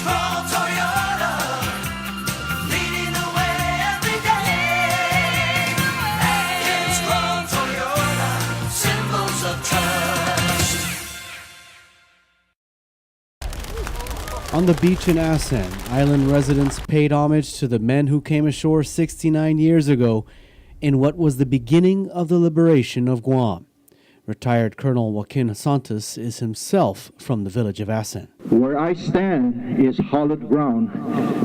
strong Toyota, leading the way every day. And strong Toyota, symbols of trust. On the beach in ASAN, island residents paid homage to the men who came ashore 69 years ago in what was the beginning of the liberation of Guam. Retired Colonel Joaquin Santos is himself from the village of ASAN. Where I stand is hallowed ground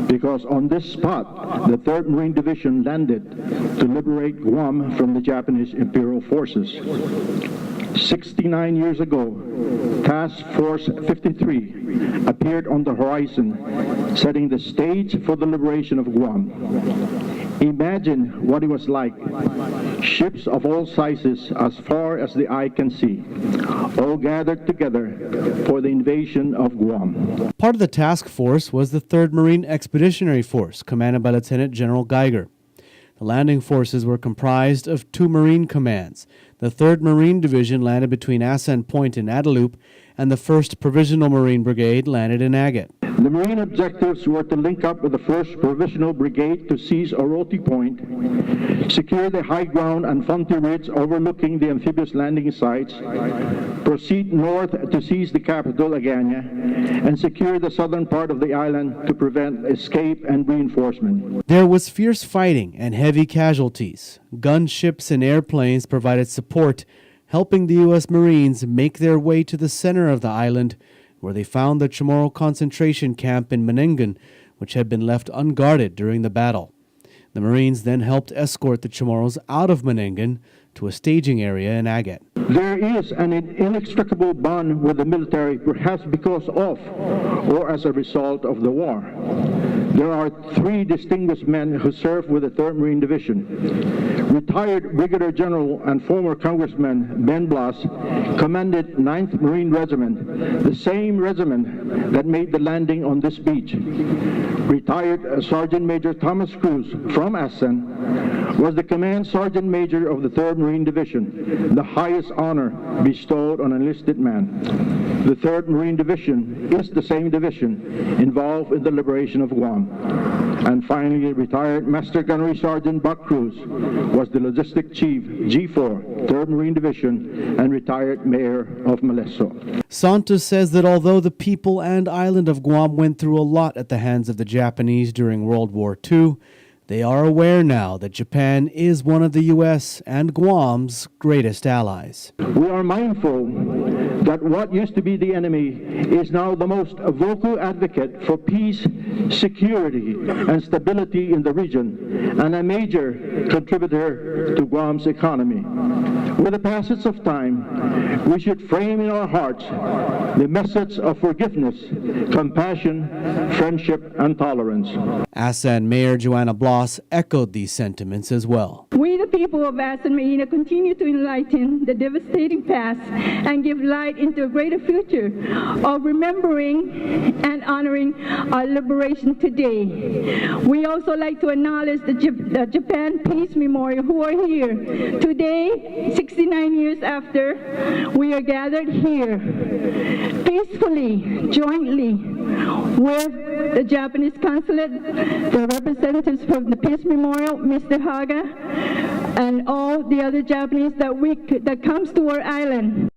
because on this spot the 3rd Marine Division landed to liberate Guam from the Japanese Imperial Forces. 69 years ago, Task Force 53 appeared on the horizon, setting the stage for the liberation of Guam. Imagine what it was like. Ships of all sizes as far as the eye can see, all gathered together for the invasion of Guam. Part of the task force was the 3rd Marine Expeditionary Force, commanded by Lieutenant General Geiger. The landing forces were comprised of 2 Marine commands. The 3rd Marine Division landed between ASAN Point and Adelup, and the 1st Provisional Marine Brigade landed in Agate. The Marine objectives were to link up with the 1st Provisional Brigade to seize Oroti Point, secure the high ground and Fonte Ridge overlooking the amphibious landing sites, proceed north to seize the capital, Agana, and secure the southern part of the island to prevent escape and reinforcement. There was fierce fighting and heavy casualties. Gunships and airplanes provided support, helping the U.S. Marines make their way to the center of the island, where they found the Chamorro concentration camp in Menengan, which had been left unguarded during the battle. The Marines then helped escort the Chamorros out of Menengan to a staging area in Agate. There is an inextricable bond with the military, perhaps because of or as a result of the war. There are 3 distinguished men who served with the 3rd Marine Division. Retired Brigadier General and former Congressman Ben Blas commanded 9th Marine Regiment, the same regiment that made the landing on this beach. Retired Sergeant Major Thomas Cruz from ASAN was the Command Sergeant Major of the 3rd Marine Division, the highest honor bestowed on an enlisted man. The 3rd Marine Division is the same division involved in the liberation of Guam. And finally, retired Master Gunnery Sergeant Buck Cruz was the Logistic Chief, G4, 3rd Marine Division, and retired Mayor of Maleso. Santos says that although the people and island of Guam went through a lot at the hands of the Japanese during World War II, they are aware now that Japan is one of the U.S. and Guam's greatest allies. We are mindful that what used to be the enemy is now the most vocal advocate for peace, security, and stability in the region, and a major contributor to Guam's economy. With the passage of time, we should frame in our hearts the message of forgiveness, compassion, friendship, and tolerance. ASAN Mayor Joanna Bloss echoed these sentiments as well. We, the people of ASAN MEM, continue to enlighten the devastating past and give light into a greater future of remembering and honoring our liberation today. We also like to acknowledge the Japan Peace Memorial who are here today, 69 years after. We are gathered here peacefully, jointly, with the Japanese consulate, the representatives from the Peace Memorial, Mr. Haga, and all the other Japanese that comes to our island.